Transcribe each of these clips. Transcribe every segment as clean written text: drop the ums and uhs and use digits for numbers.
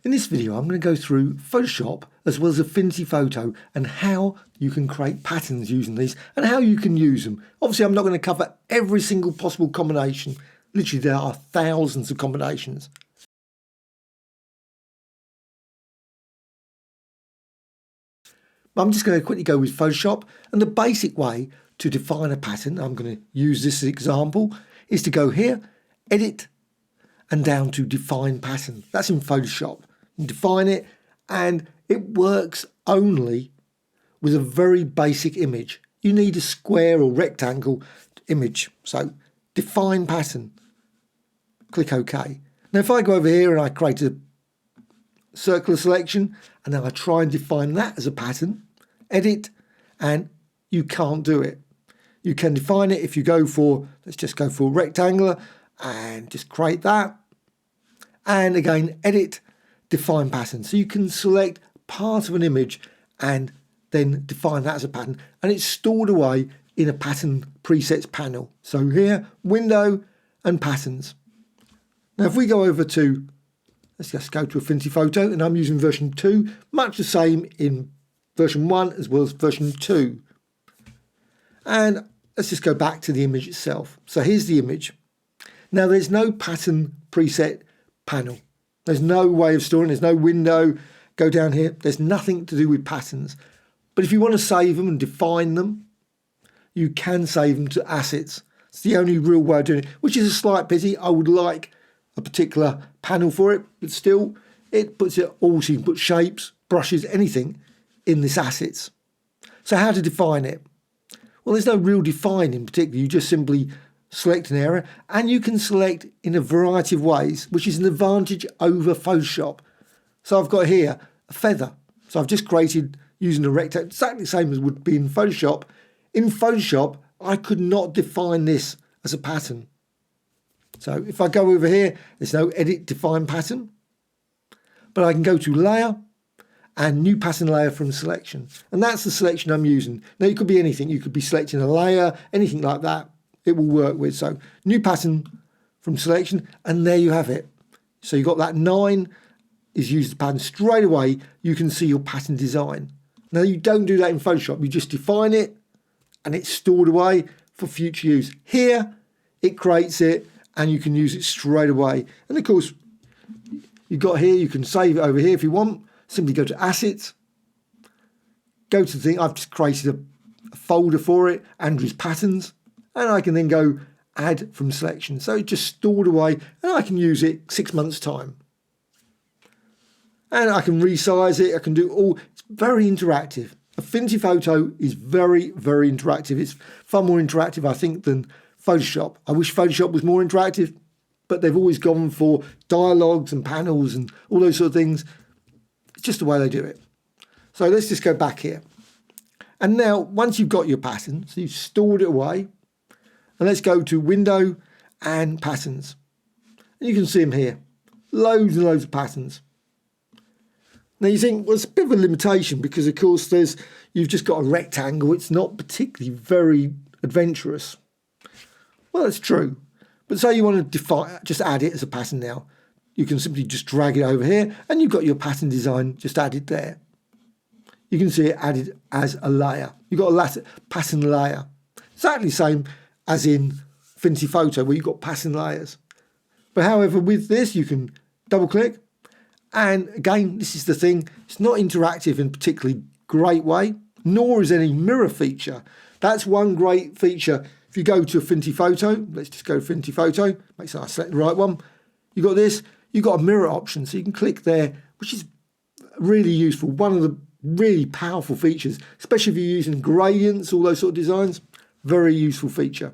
In this video, I'm going to go through Photoshop as well as Affinity Photo and how you can create patterns using these and how you can use them. Obviously, I'm not going to cover every single possible combination. Literally, there are thousands of combinations. I'm just going to quickly go with Photoshop, and the basic way to define a pattern, I'm going to use this example, is to go here, Edit, and down to Define Pattern. That's in Photoshop. You define it, and it works only with a very basic image. You need a square or rectangle image. So Define Pattern. Click OK. Now if I go over here and I create a circular selection and then I try and define that as a pattern, edit, and you can't do it. You can define it if you go for, let's just go for rectangular and just create that. And again, edit, define pattern. So you can select part of an image and then define that as a pattern, and it's stored away in a pattern presets panel. So here, window and patterns. Now if we go over to, let's just go to Affinity Photo, and I'm using version 2, much the same in version 1 as well as version 2. And let's just go back to the image itself. So here's the image. Now there's no pattern preset panel. There's no way of storing, there's no window. Go down here, there's nothing to do with patterns. But if you want to save them and define them, you can save them to assets. It's the only real way of doing it, which is a slight pity. I would like a particular panel for it, but still it puts it all, so you can put shapes, brushes, anything in this assets. So how to define it? Well, there's no real define in particular. You just simply select an area, and you can select in a variety of ways, which is an advantage over Photoshop. So I've got here a feather. So I've just created using a rectangle, exactly the same as would be in Photoshop. In Photoshop, I could not define this as a pattern. So if I go over here, there's no edit define pattern, but I can go to layer and new pattern layer from selection. And that's the selection I'm using. Now it could be anything. You could be selecting a layer, anything like that. It will work with. So new pattern from selection, and there you have it. So you've got that 9 is used the pattern straight away. You can see your pattern design. Now you don't do that in Photoshop. You just define it and it's stored away for future use. Here it creates it and you can use it straight away. And of course you've got here, you can save it over here if you want. Simply go to assets, go to the thing. I've just created a folder for it, Andrew's patterns. And I can then go add from selection. So it's just stored away and I can use it 6 months' time. And I can resize it. I can do all. It's very interactive. Affinity Photo is very, very interactive. It's far more interactive, I think, than Photoshop. I wish Photoshop was more interactive, but they've always gone for dialogues and panels and all those sort of things. It's just the way they do it. So let's just go back here. And now, once you've got your pattern, so you've stored it away, and let's go to Window and Patterns. And you can see them here. Loads and loads of patterns. Now you think, well, it's a bit of a limitation because, of course, you've just got a rectangle. It's not particularly very adventurous. Well, that's true. But say you want to define, just add it as a pattern now. You can simply just drag it over here and you've got your pattern design just added there. You can see it added as a layer. You've got a pattern layer. Exactly the same as in Affinity Photo where you've got pattern layers. But however, with this, you can double click. And again, this is the thing. It's not interactive in a particularly great way, nor is any mirror feature. That's one great feature. If you go to Affinity Photo, let's just go to Affinity Photo. Make sure I select the right one. You've got this. You've got a mirror option. So you can click there, which is really useful. One of the really powerful features, especially if you're using gradients, all those sort of designs. Very useful feature.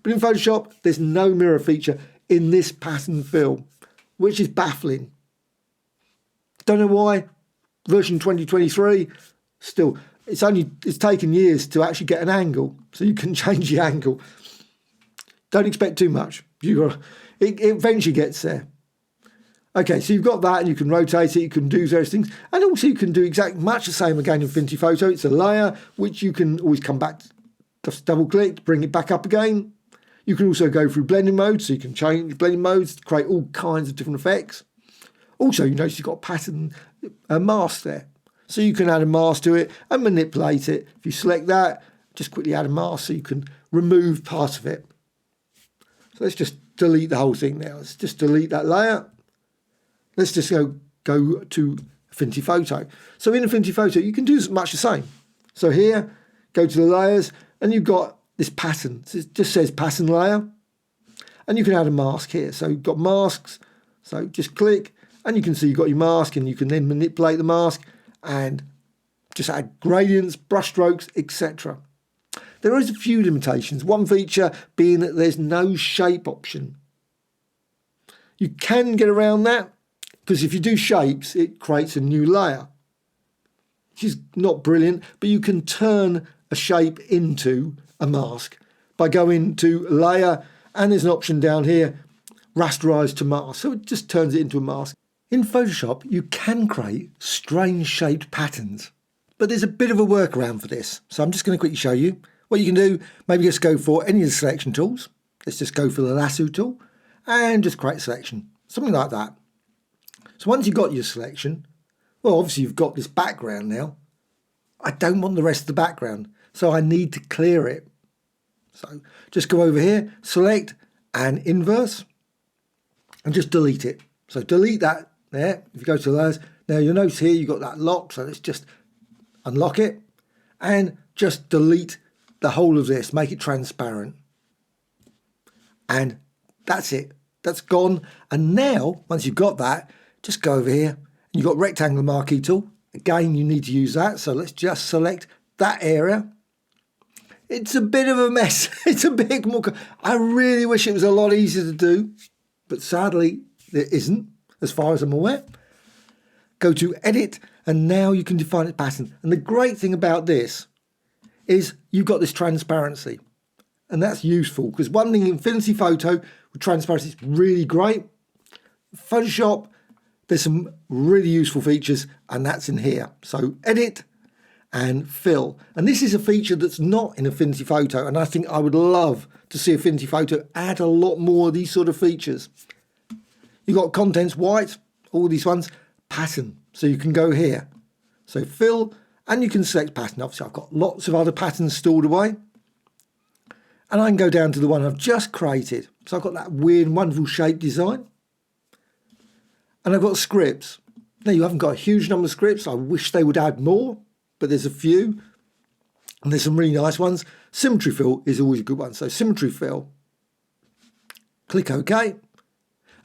But in Photoshop, there's no mirror feature in this pattern fill, which is baffling. Don't know why. Version 2023, still, it's taken years to actually get an angle, so you can change the angle. Don't expect too much. It eventually gets there. Okay, so you've got that, and you can rotate it, you can do various things, and also you can do exactly much the same again in Affinity Photo. It's a layer which you can always come back to. Just double click, bring it back up again. You can also go through blending mode, so you can change blending modes, create all kinds of different effects. Also, you notice you've got a pattern mask there. So you can add a mask to it and manipulate it. If you select that, just quickly add a mask so you can remove part of it. So let's just delete the whole thing now. Let's just delete that layer. Let's just go to Affinity Photo. So in Affinity Photo, you can do much the same. So here, go to the layers, and you've got this pattern. So it just says pattern layer. And you can add a mask here. So you've got masks. So just click, and you can see you've got your mask, and you can then manipulate the mask and just add gradients, brush strokes, etc. There is a few limitations. One feature being that there's no shape option. You can get around that, because if you do shapes, it creates a new layer, which is not brilliant, but you can turn a shape into a mask by going to layer, and there's an option down here, rasterize to mask. So it just turns it into a mask. In Photoshop, you can create strange shaped patterns, but there's a bit of a workaround for this. So I'm just going to quickly show you what you can do. Maybe just go for any of the selection tools. Let's just go for the lasso tool and just create a selection, something like that. So once you've got your selection, well, obviously you've got this background now. I don't want the rest of the background, so I need to clear it. So just go over here, select and inverse, and just delete it. So delete that there. If you go to layers, now you'll notice here you've got that lock, so let's just unlock it and just delete the whole of this, make it transparent. And that's it. That's gone. And now, once you've got that, just go over here, and you've got rectangular marquee tool. Again, you need to use that. So let's just select that area. It's a bit of a mess. It's a bit more. I really wish it was a lot easier to do, but sadly, it isn't, as far as I'm aware. Go to Edit, and now you can define a pattern. And the great thing about this is you've got this transparency. And that's useful, because one thing in Affinity Photo with transparency is really great. Photoshop, there's some really useful features, and that's in here. So Edit and Fill. And this is a feature that's not in Affinity Photo, and I think I would love to see Affinity Photo add a lot more of these sort of features. You've got Contents White, all these ones, Pattern. So you can go here. So Fill, and you can select Pattern. Obviously, I've got lots of other patterns stored away. And I can go down to the one I've just created. So I've got that weird, wonderful shape design. And I've got scripts. Now, you haven't got a huge number of scripts. I wish they would add more, but there's a few. And there's some really nice ones. Symmetry Fill is always a good one. So Symmetry Fill. Click OK.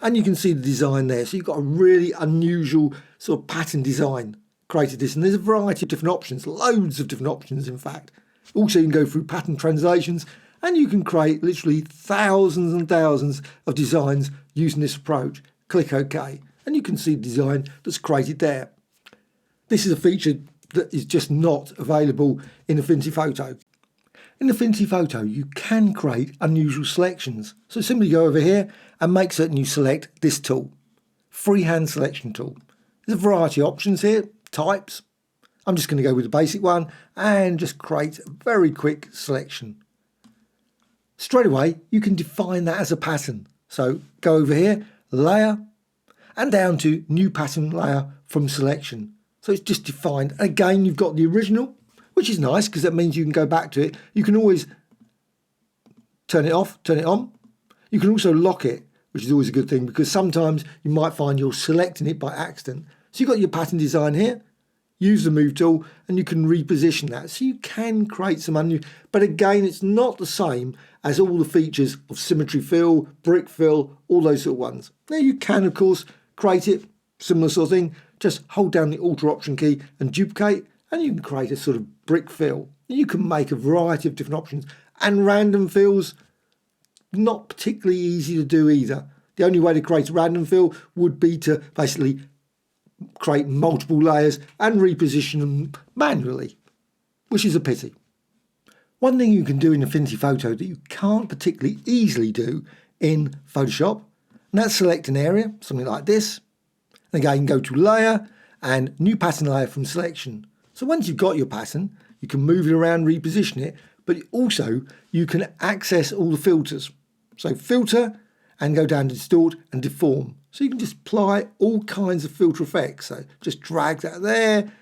And you can see the design there. So you've got a really unusual sort of pattern design created this. And there's a variety of different options, loads of different options, in fact. Also, you can go through pattern translations, and you can create literally thousands and thousands of designs using this approach. Click OK, and you can see the design that's created there. This is a feature that is just not available in Affinity Photo. In Affinity Photo, you can create unusual selections. So simply go over here and make certain you select this tool, Freehand Selection Tool. There's a variety of options here, types. I'm just going to go with the basic one and just create a very quick selection. Straight away, you can define that as a pattern. So go over here, Layer, and down to New Pattern Layer from Selection. So it's just defined. Again, you've got the original, which is nice because that means you can go back to it. You can always turn it off, turn it on. You can also lock it, which is always a good thing, because sometimes you might find you're selecting it by accident. So you've got your pattern design here. Use the move tool and you can reposition that. So you can create some unusual, but again, it's not the same as all the features of Symmetry Fill, Brick Fill, all those sort of ones. Now you can, of course, create it, similar sort of thing. Just hold down the Alt or Option key and duplicate, and you can create a sort of brick fill. You can make a variety of different options, and random fills, not particularly easy to do either. The only way to create a random fill would be to basically create multiple layers and reposition them manually, which is a pity. One thing you can do in Affinity Photo that you can't particularly easily do in Photoshop, and that's select an area, something like this. And again, go to Layer and New Pattern Layer from Selection. So once you've got your pattern, you can move it around, reposition it, but also you can access all the filters. So Filter, and go down to distort and deform. So you can just apply all kinds of filter effects. So just drag that there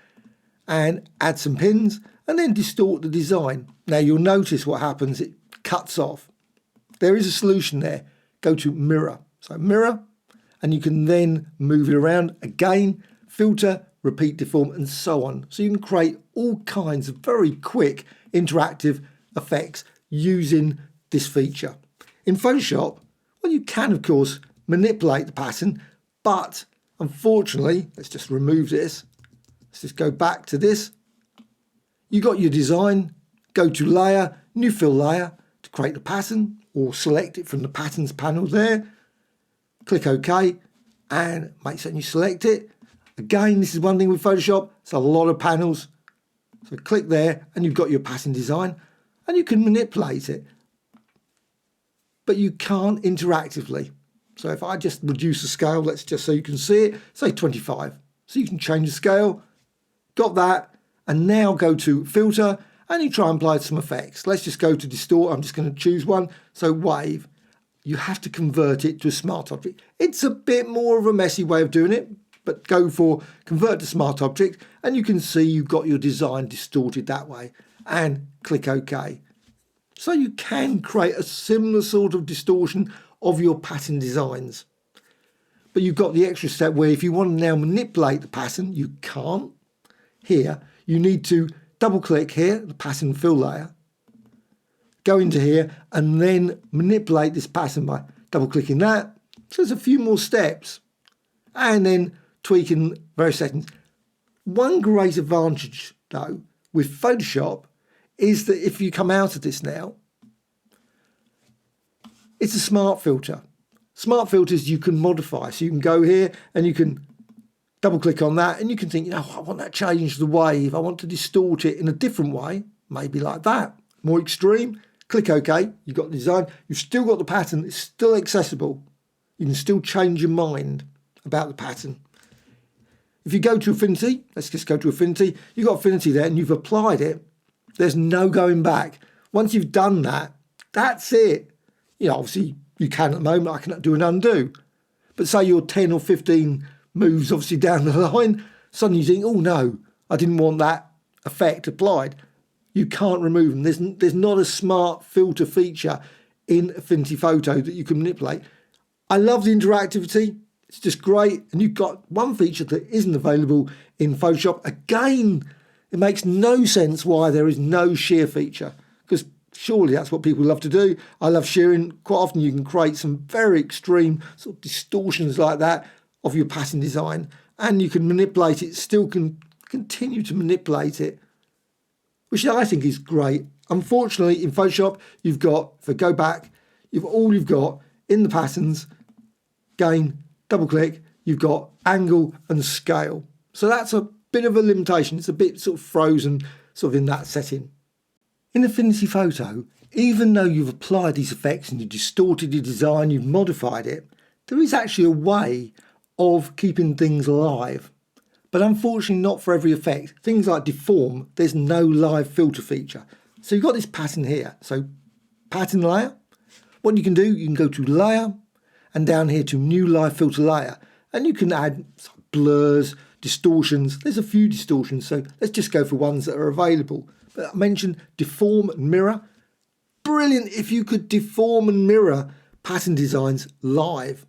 and add some pins and then distort the design. Now you'll notice what happens, it cuts off. There is a solution there. Go to mirror. So mirror, and you can then move it around again, filter, repeat, deform, and so on. So you can create all kinds of very quick interactive effects using this feature. In Photoshop, well, you can of course manipulate the pattern, but unfortunately, let's just remove this. Let's just go back to this. You got your design, go to layer, new fill layer to create the pattern, or select it from the patterns panel there. Click OK and make certain you select it. Again, this is one thing with Photoshop, it's a lot of panels. So click there and you've got your pattern design and you can manipulate it. But you can't interactively. So if I just reduce the scale, let's just so you can see it, say 25. So you can change the scale, got that, and now go to filter and you try and apply some effects. Let's just go to distort, I'm just going to choose one, so wave. You have to convert it to a smart object. It's a bit more of a messy way of doing it, but go for convert to smart object and you can see you've got your design distorted that way and click OK. So you can create a similar sort of distortion of your pattern designs. But you've got the extra step where if you want to now manipulate the pattern, you can't. Here, you need to double click here, the pattern fill layer, go into here and then manipulate this pattern by double clicking that. So there's a few more steps and then tweaking various settings. One great advantage though with Photoshop is that if you come out of this now, it's a smart filter. Smart filters you can modify. So you can go here and you can double click on that and you can think, you know, I want that change the wave. I want to distort it in a different way, maybe like that, more extreme. Click OK, you've got the design. You've still got the pattern. It's still accessible. You can still change your mind about the pattern. If you go to Affinity, let's just go to Affinity. You've got Affinity there and you've applied it. There's no going back. Once you've done that, that's it. You know, obviously you can at the moment, I can do an undo. But say you're 10 or 15 moves obviously down the line, suddenly you think, oh no, I didn't want that effect applied. You can't remove them. There's not a smart filter feature in Affinity Photo that you can manipulate. I love the interactivity. It's just great. And you've got one feature that isn't available in Photoshop. Again, it makes no sense why there is no shear feature, because surely that's what people love to do. I love shearing. Quite often you can create some very extreme sort of distortions like that of your pattern design, and you can manipulate it, still can continue to manipulate it, which I think is great. Unfortunately, in Photoshop, you've got, if I go back, you've got in the patterns, again, double click, you've got angle and scale. So that's a bit of a limitation. It's a bit sort of frozen sort of in that setting. In Affinity Photo, even though you've applied these effects and you've distorted your design, you've modified it, there is actually a way of keeping things live. But unfortunately not for every effect. Things like deform, there's no live filter feature. So you've got this pattern here. So pattern layer. What you can do, you can go to layer and down here to new live filter layer. And you can add blurs, distortions. There's a few distortions. So let's just go for ones that are available. But I mentioned deform and mirror. Brilliant if you could deform and mirror pattern designs live.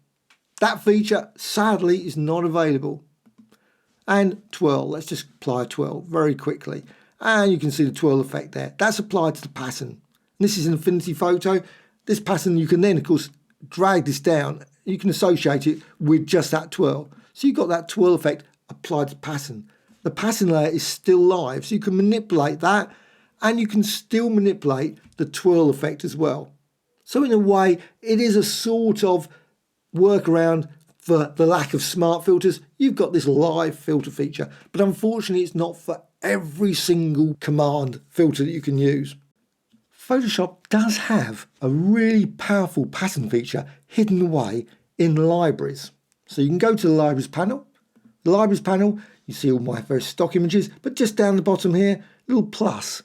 That feature sadly is not available. And twirl, let's just apply a twirl very quickly. And you can see the twirl effect there. That's applied to the pattern. And this is an Affinity Photo. This pattern, you can then, of course, drag this down. You can associate it with just that twirl. So you've got that twirl effect applied to the pattern. The pattern layer is still live, so you can manipulate that, and you can still manipulate the twirl effect as well. So in a way, it is a sort of workaround for the lack of smart filters. You've got this live filter feature, but unfortunately it's not for every single command filter that you can use. Photoshop does have a really powerful pattern feature hidden away in libraries. So you can go to the libraries panel. The libraries panel, you see all my very stock images, but just down the bottom here, little plus,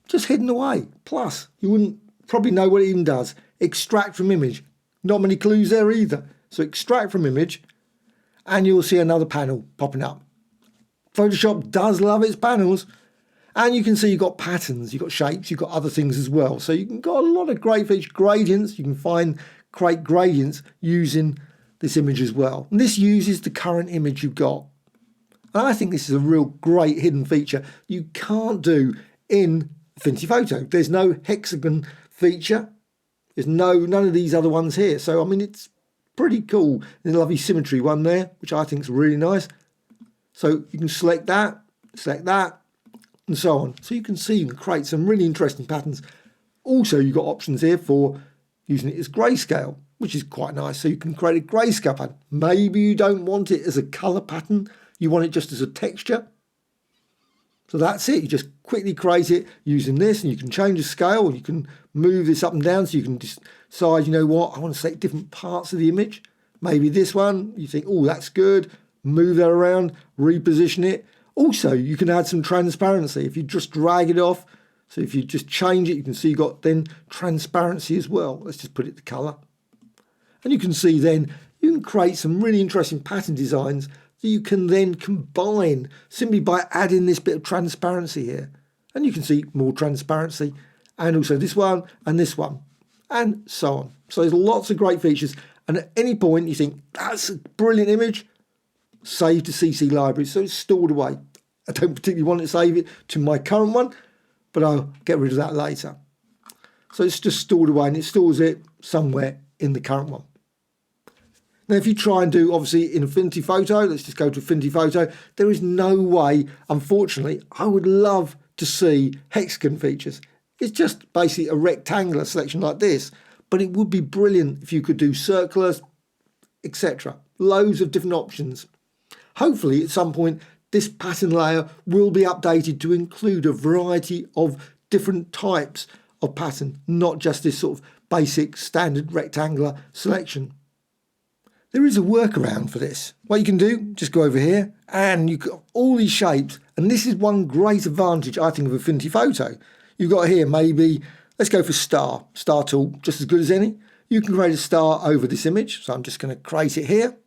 just hidden away, plus. You wouldn't probably know what it even does. Extract from image. Not many clues there either. So extract from image and you'll see another panel popping up. Photoshop does love its panels. And you can see you've got patterns, you've got shapes, you've got other things as well. So you can got a lot of great features, gradients. You can find great gradients using this image as well. And this uses the current image you've got. And I think this is a real great hidden feature you can't do in Affinity Photo. There's no hexagon feature. There's none of these other ones here. So, I mean, it's pretty cool. There's a lovely symmetry one there, which I think is really nice. So you can select that, and so on. So you can see you can create some really interesting patterns. Also, you've got options here for using it as grayscale, which is quite nice. So you can create a grayscale pattern. Maybe you don't want it as a color pattern. You want it just as a texture. So that's it. You just quickly create it using this, and you can change the scale. You can move this up and down, so you can decide, you know what, I want to select different parts of the image. Maybe this one, you think, oh, that's good. Move that around, reposition it. Also, you can add some transparency if you just drag it off. So if you just change it, you can see you've got then transparency as well. Let's just put it to colour. And you can see then you can create some really interesting pattern designs that you can then combine simply by adding this bit of transparency here. And you can see more transparency, and also this one and this one, and so on. So there's lots of great features. And at any point you think, that's a brilliant image, save to CC library. So it's stored away. I don't particularly want to save it to my current one, but I'll get rid of that later. So it's just stored away, and it stores it somewhere in the current one. Now, if you try and do, obviously, in Affinity Photo, let's just go to Affinity Photo, there is no way, unfortunately, I would love to see hexagon features. It's just basically a rectangular selection like this, but it would be brilliant if you could do circulars, etc. Loads of different options. Hopefully, at some point, this pattern layer will be updated to include a variety of different types of pattern, not just this sort of basic standard rectangular selection. There is a workaround for this. What you can do, just go over here and you've got all these shapes, and this is one great advantage I think of Affinity Photo. You've got here maybe, let's go for star tool, just as good as any. You can create a star over this image, so I'm just going to create it here.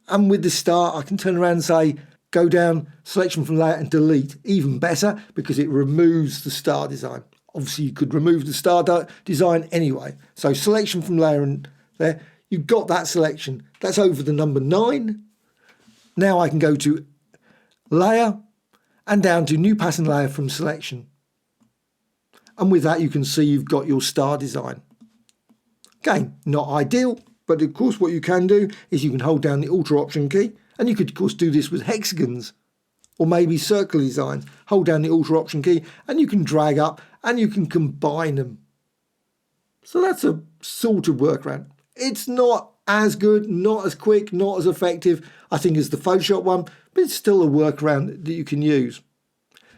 And with the star I can turn around and say, go down, selection from layer and delete. Even better, because it removes the star design. Obviously you could remove the star design anyway. So selection from layer and there. You've got that selection. That's over the number 9. Now I can go to layer and down to new pattern layer from selection. And with that you can see you've got your star design. Again, not ideal, but of course what you can do is you can hold down the Alt Option key, and you could of course do this with hexagons or maybe circle designs. Hold down the Alt Option key and you can drag up and you can combine them. So that's a sort of workaround. It's not as good, not as quick, not as effective, I think, as the Photoshop one, but it's still a workaround that you can use.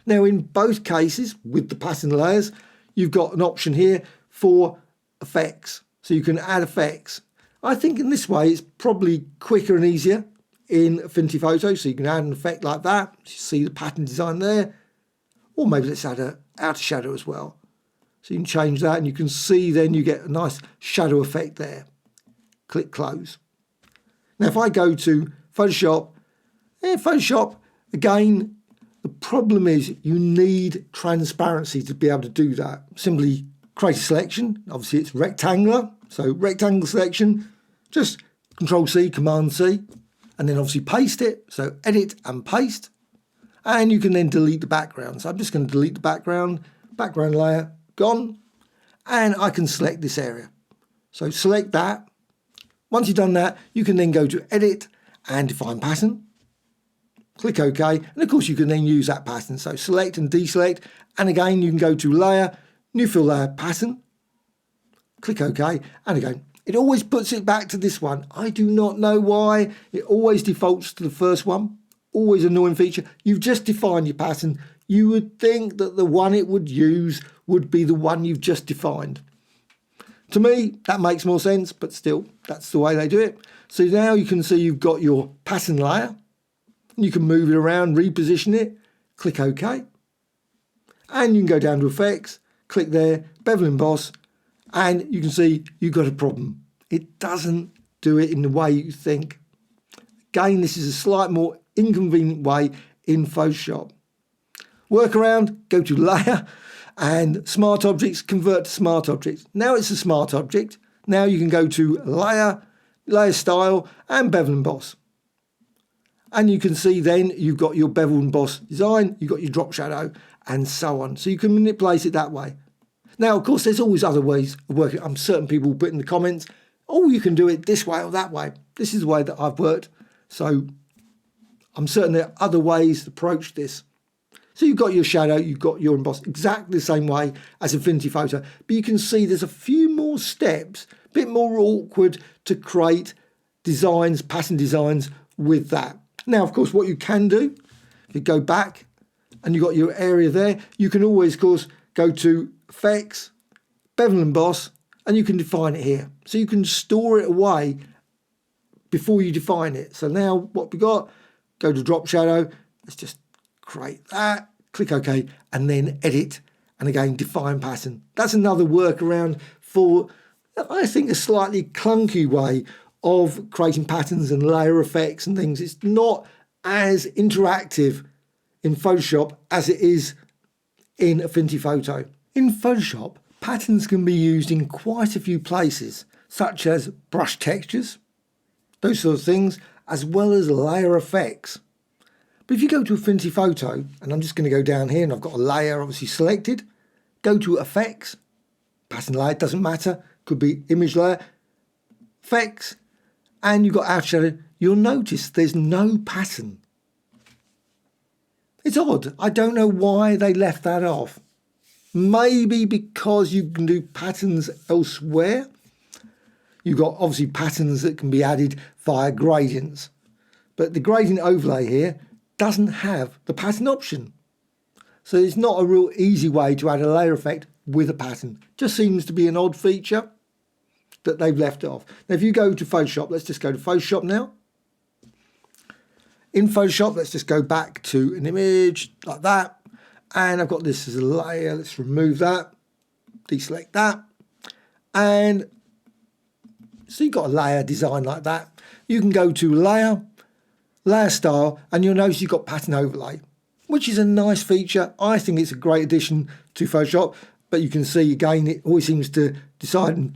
Now, in both cases, with the pattern layers, you've got an option here for effects. So you can add effects. I think in this way, it's probably quicker and easier in Affinity Photo. So you can add an effect like that. You see the pattern design there. Or maybe let's add an outer shadow as well. So you can change that, and you can see then you get a nice shadow effect there. Click close. Now if I go to Photoshop, Photoshop, again, the problem is you need transparency to be able to do that. Simply create a selection. Obviously it's rectangular, so rectangle selection, just Control C, Command C, and then obviously paste it. So edit and paste, and you can then delete the background. So I'm just going to delete the background layer, gone, and I can select this area. So select that. Once you've done that, you can then go to Edit and Define Pattern. Click OK, and of course you can then use that pattern. So select and deselect, and again you can go to Layer, New Fill Layer Pattern. Click OK, and again, it always puts it back to this one. I do not know why. It always defaults to the first one. Always an annoying feature. You've just defined your pattern. You would think that the one it would use would be the one you've just defined. To me, that makes more sense, but still, that's the way they do it. So now you can see you've got your pattern layer. You can move it around, reposition it, click OK. And you can go down to Effects, click there, Bevel Emboss, and you can see you've got a problem. it doesn't do it in the way you think. Again, this is a slight more inconvenient way in Photoshop. Workaround, go to Layer and Smart Objects, convert to Smart Objects. Now it's a Smart Object. Now you can go to Layer, Layer Style and Bevel and Emboss. And you can see then you've got your bevel and emboss design, you've got your drop shadow and so on. So you can manipulate it that way. Now, of course, there's always other ways of working. I'm certain people put in the comments, oh, you can do it this way or that way. This is the way that I've worked. So I'm certain there are other ways to approach this. So you've got your shadow, you've got your emboss exactly the same way as Affinity Photo. But you can see there's a few more steps, a bit more awkward to create designs, pattern designs with that. Now, of course, what you can do, if you go back and you've got your area there, you can always, of course, go to Effects, Bevel and Emboss, and you can define it here. So you can store it away before you define it. So now what we got, go to Drop Shadow, let's just create that, click OK, and then Edit, and again, Define Pattern. That's another workaround for, I think, a slightly clunky way of creating patterns and layer effects and things. It's not as interactive in Photoshop as it is in Affinity Photo. In Photoshop, patterns can be used in quite a few places, such as brush textures, those sort of things, as well as layer effects. But if you go to Affinity Photo, and I'm just going to go down here and I've got a layer obviously selected, go to Effects, Pattern Layer, doesn't matter, could be Image Layer, Effects, and you've got Outer Shadow, you'll notice there's no pattern. It's odd. I don't know why they left that off. Maybe because you can do patterns elsewhere. You've got obviously patterns that can be added via gradients. But the gradient overlay here doesn't have the pattern option. So it's not a real easy way to add a layer effect with a pattern. Just seems to be an odd feature that they've left off. Now if you go to Photoshop, let's just go to Photoshop now. In Photoshop, let's just go back to an image like that. And I've got this as a layer. Let's remove that, deselect that. And so you've got a layer design like that. You can go to Layer, Layer Style, and you'll notice you've got Pattern Overlay, which is a nice feature. I think it's a great addition to Photoshop. But you can see, again, it always seems to decide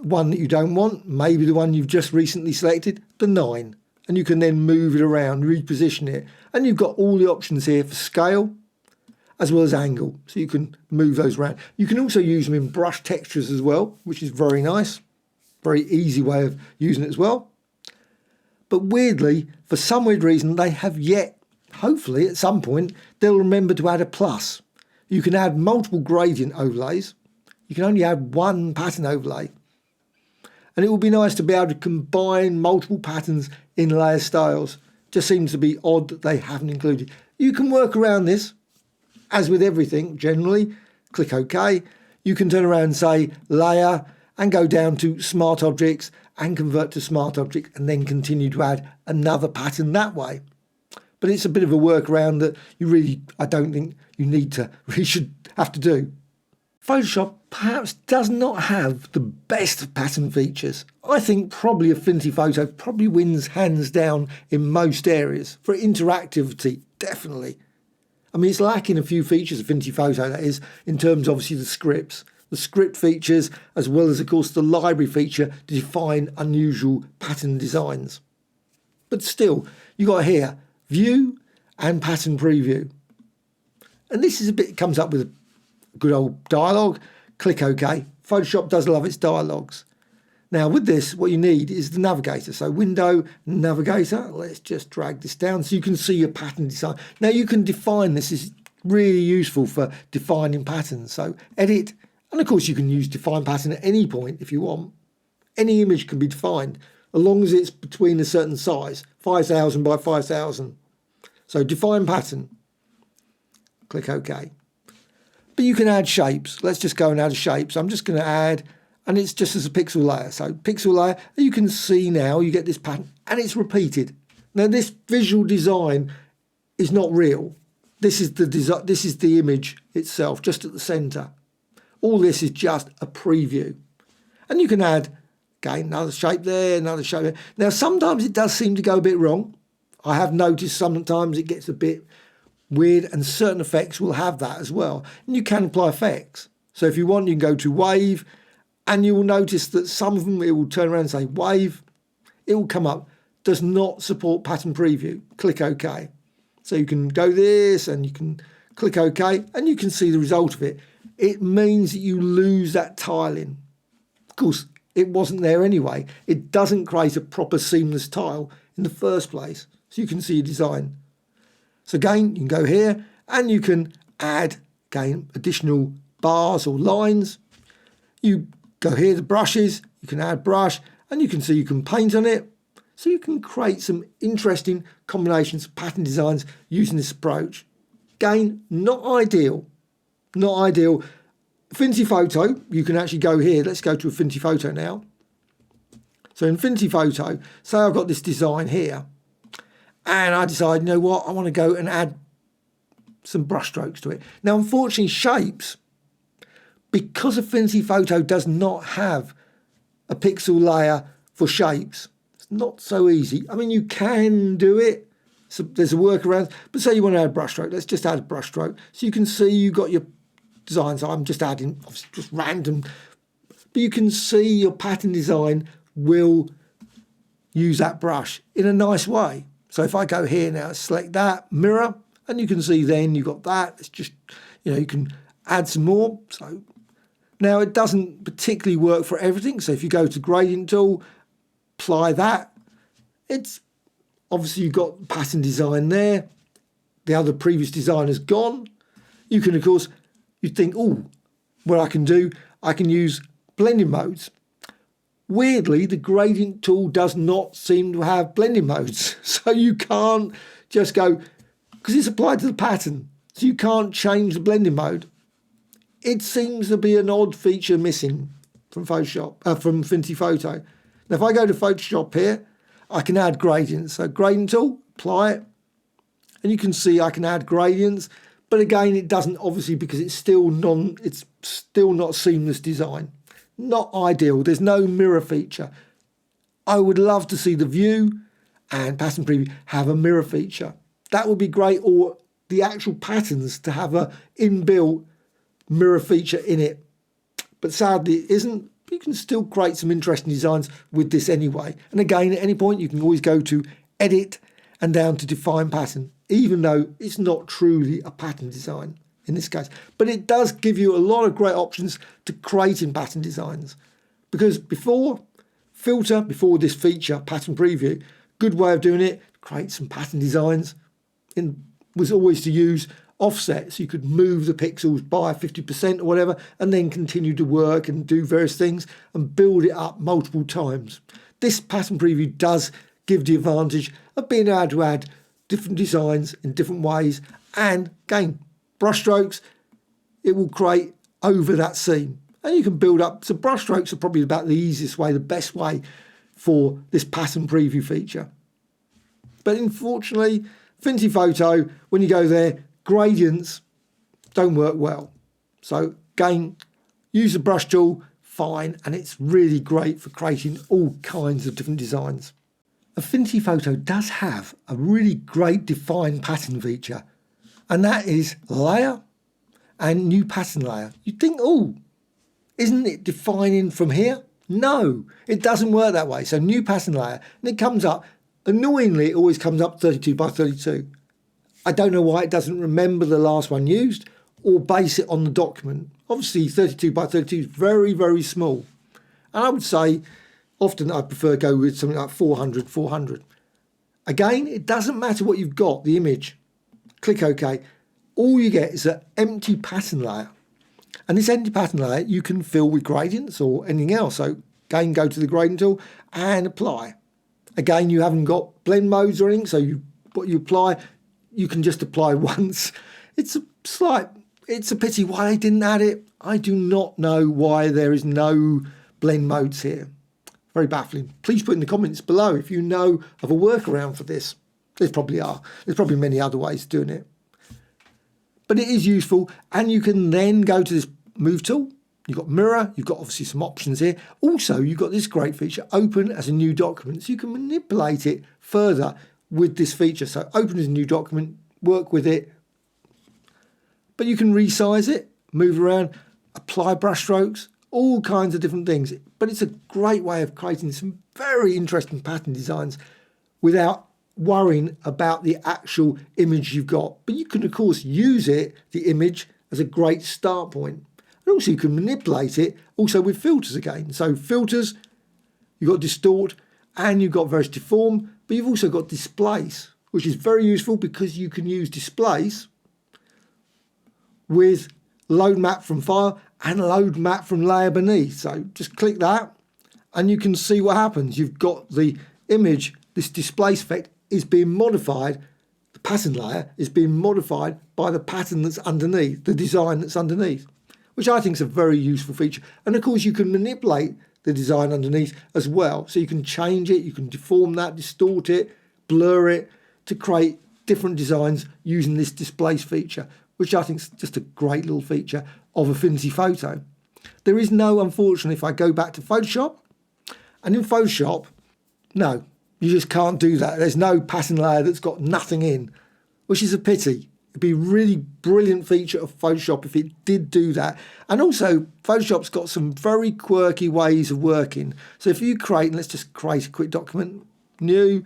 one that you don't want, maybe the one you've just recently selected, the 9. And you can then move it around, reposition it. And you've got all the options here for scale as well as angle. So you can move those around. You can also use them in brush textures as well, which is very nice. Very easy way of using it as well. But weirdly, for some weird reason, they have yet, hopefully at some point, they'll remember to add a plus. You can add multiple gradient overlays. You can only add one pattern overlay. And it would be nice to be able to combine multiple patterns in layer styles. Just seems to be odd that they haven't included. You can work around this, as with everything generally. Click OK. You can turn around and say Layer and go down to Smart Objects and convert to Smart Object and then continue to add another pattern that way. But it's a bit of a workaround that you really, I don't think you need to, really should have to do. Photoshop perhaps does not have the best pattern features. I think probably Affinity Photo probably wins hands down in most areas. For interactivity, definitely. I mean, it's lacking a few features, Affinity Photo, that is, in terms obviously the scripts. The script features, as well as, of course, the library feature to define unusual pattern designs. But still, you got here, View and Pattern Preview. And this is a bit, comes up with good old dialogue. Click OK. Photoshop does love its dialogues. Now with this, what you need is the navigator. So Window, Navigator. Let's just drag this down so you can see your pattern design. Now you can define this. Is really useful for defining patterns. So Edit, and of course you can use Define Pattern at any point if you want. Any image can be defined as long as it's between a certain size, 5000 by 5000. So Define Pattern. Click OK. But you can add shapes. Let's just go and add a shape. So I'm just going to add, and it's just as a pixel layer. So pixel layer, you can see now you get this pattern and it's repeated. Now this visual design is not real. This is the image itself, just at the center. All this is just a preview. And you can add, Again, another shape there, another shape there. Now, sometimes it does seem to go a bit wrong. I have noticed sometimes it gets a bit weird, and certain effects will have that as well. And you can apply effects. So if you want, you can go to wave, and you will notice that some of them, it will turn around and say wave. It will come up, does not support pattern preview. Click OK. So you can go this and you can click OK, and you can see the result of it. It means that you lose that tiling. Of course, it wasn't there anyway. It doesn't create a proper seamless tile in the first place. So you can see your design. So again, you can go here and you can add, again, additional bars or lines. You go here to brushes, you can add brush, and you can see you can paint on it. So you can create some interesting combinations of pattern designs using this approach. Again, not ideal. Not ideal. Affinity Photo, you can actually go here. Let's go to Affinity Photo now. So Affinity Photo, say I've got this design here, and I decide, you know what, I want to go and add some brush strokes to it. Now, unfortunately, shapes, because Affinity Photo does not have a pixel layer for shapes, it's not so easy. I mean, you can do it. So there's a workaround, but say you want to add a brush stroke. Let's just add a brush stroke. So you can see you've got your designs. I'm just adding just random, but you can see your pattern design will use that brush in a nice way. So if I go here now, select that, mirror, and you can see then you've got that. It's just, you can add some more. So now it doesn't particularly work for everything. So if you go to gradient tool, apply that. It's obviously you've got pattern design there. The other previous design is gone. You can, of course, you think, oh, what I can do, I can use blending modes. Weirdly, the gradient tool does not seem to have blending modes. So you can't just go, because it's applied to the pattern. So you can't change the blending mode. It seems to be an odd feature missing from Photoshop, from Affinity Photo. Now, if I go to Photoshop here, I can add gradients. So gradient tool, apply it. And you can see I can add gradients. But again, it doesn't, obviously, because it's still not seamless design. Not ideal. There's no mirror feature. I would love to see the view and pattern preview have a mirror feature. That would be great, or the actual patterns to have a inbuilt mirror feature in it. But sadly, it isn't. You can still create some interesting designs with this anyway. And again, at any point, you can always go to Edit and down to Define Pattern, even though it's not truly a pattern design in this case. But it does give you a lot of great options to creating pattern designs. Because before this feature, pattern preview, good way of doing it, create some pattern designs, was always to use offset. So you could move the pixels by 50% or whatever, and then continue to work and do various things and build it up multiple times. This pattern preview does give the advantage of being able to add different designs in different ways, and again, brush strokes, it will create over that scene, and you can build up. So brush strokes are probably about the easiest way, the best way for this pattern preview feature. But unfortunately, Affinity Photo, when you go there, gradients don't work well. So again, use the brush tool, fine, and it's really great for creating all kinds of different designs. Affinity Photo does have a really great define pattern feature, and that is layer and new pattern layer. You'd think, oh, isn't it defining from here? No, it doesn't work that way. So new pattern layer, and it comes up, annoyingly, it always comes up 32 by 32. I don't know why it doesn't remember the last one used or base it on the document. Obviously, 32 by 32 is very, very small. And I would say often I prefer go with something like 400, 400. Again, it doesn't matter what you've got, the image. Click OK. All you get is an empty pattern layer. And this empty pattern layer you can fill with gradients or anything else. So again, go to the gradient tool and apply. Again, you haven't got blend modes or anything, so what you apply, you can just apply once. It's a pity why they didn't add it. I do not know why there is no blend modes here. Very baffling. Please put in the comments below if you know of a workaround for this. There probably are. There's probably many other ways of doing it. But it is useful, and you can then go to this move tool You've got mirror, you've got obviously some options here. Also, you've got this great feature, open as a new document. So you can manipulate it further with this feature. So open as a new document, work with it. But you can resize it, move around, apply brush strokes, all kinds of different things. But it's a great way of creating some very interesting pattern designs without worrying about the actual image you've got. But you can, of course, use it, the image, as a great start point. And also you can manipulate it also with filters again. So filters, you've got distort and you've got various deform, but you've also got displace, which is very useful because you can use displace with load map from file and load map from layer beneath. So just click that and you can see what happens. You've got the image, this displace effect is being modified. The pattern layer is being modified by the pattern that's underneath, the design that's underneath, which I think is a very useful feature. And of course you can manipulate the design underneath as well. So you can change it, you can deform that, distort it, blur it to create different designs using this displace feature, which I think is just a great little feature of Affinity Photo. There is no, unfortunately, if I go back to Photoshop, and in Photoshop, no, you just can't do that. There's no pattern layer that's got nothing in, which is a pity. It'd be a really brilliant feature of Photoshop if it did do that. And also, Photoshop's got some very quirky ways of working. So if you create, and let's just create a quick document, new,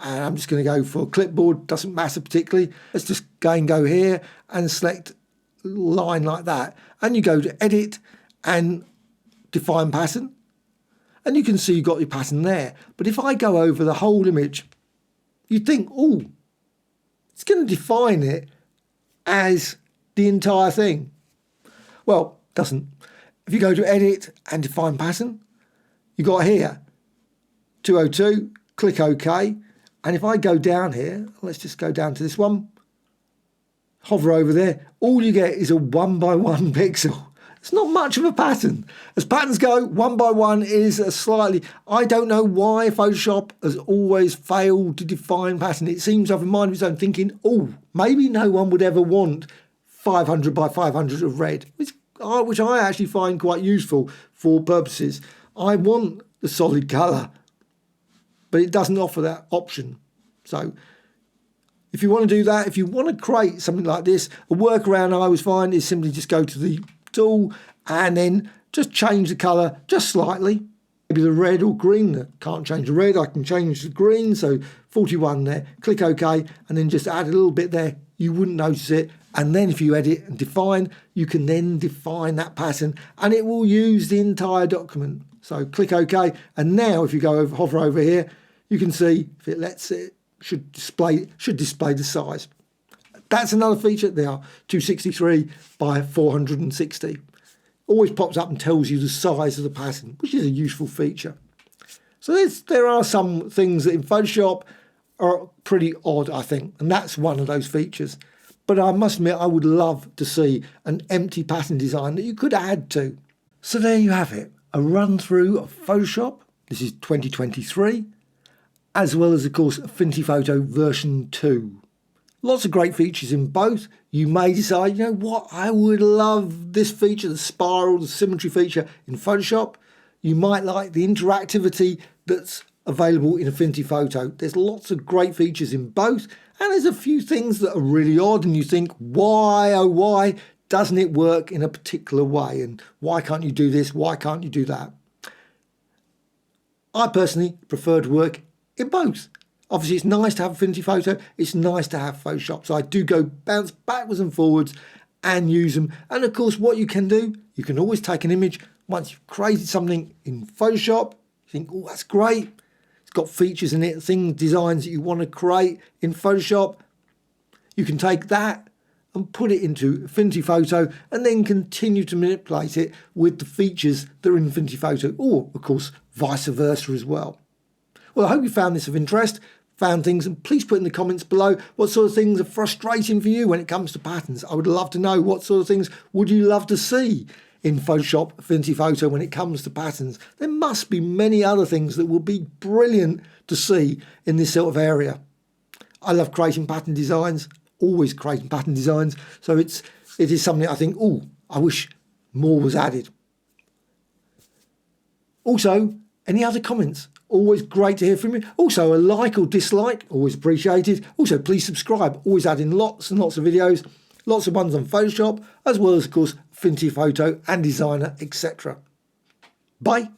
and I'm just going to go for clipboard, doesn't matter particularly. Let's just go here and select a line like that. And you go to edit and define pattern. And you can see you've got your pattern there. But if I go over the whole image, you'd think, oh, it's going to define it as the entire thing. Well, it doesn't. If you go to edit and define pattern, you got here 202, click OK. And if I go down here, let's just go down to this one, hover over there, all you get is a 1 by 1 pixel. It's not much of a pattern. As patterns go, 1 by 1 is a slightly... I don't know why Photoshop has always failed to define pattern. It seems I've reminded its own thinking, oh, maybe no one would ever want 500 by 500 of red, which I actually find quite useful for purposes. I want the solid colour, but it doesn't offer that option. So if you want to do that, if you want to create something like this, a workaround I always find is simply just go to the tool and then just change the colour just slightly. Maybe the red or green. I can't change the red, I can change the green. So 41 there, click OK, and then just add a little bit there. You wouldn't notice it. And then if you edit and define, you can then define that pattern and it will use the entire document. So click OK. And now if you go over, hover over here, you can see if it lets it, should display the size. That's another feature. They are 263 by 460. Always pops up and tells you the size of the pattern, which is a useful feature. So there are some things that in Photoshop are pretty odd, I think, and that's one of those features. But I must admit, I would love to see an empty pattern design that you could add to. So there you have it, a run through of Photoshop. This is 2023, as well as, of course, Affinity Photo version 2. Lots of great features in both. You may decide, you know what, I would love this feature, the spiral, the symmetry feature in Photoshop. You might like the interactivity that's available in Affinity Photo. There's lots of great features in both, and there's a few things that are really odd and you think, why, oh why, doesn't it work in a particular way? And why can't you do this? Why can't you do that? I personally prefer to work in both. Obviously, it's nice to have Affinity Photo. It's nice to have Photoshop. So I do go bounce backwards and forwards and use them. And of course, what you can do, you can always take an image. Once you've created something in Photoshop, you think, oh, that's great. It's got features in it, things, designs that you want to create in Photoshop. You can take that and put it into Affinity Photo and then continue to manipulate it with the features that are in Affinity Photo, or, of course, vice versa as well. Well, I hope you found this of interest, found things, and please put in the comments below what sort of things are frustrating for you when it comes to patterns. I would love to know what sort of things would you love to see in Photoshop Affinity Photo when it comes to patterns. There must be many other things that will be brilliant to see in this sort of area. I love creating pattern designs, always creating pattern designs, so it is something I think, oh, I wish more was added. Also, any other comments? Always great to hear from you. Also, a like or dislike, always appreciated. Also, please subscribe. Always adding lots and lots of videos, lots of ones on Photoshop, as well as, of course, Affinity Photo and Designer, etc. Bye.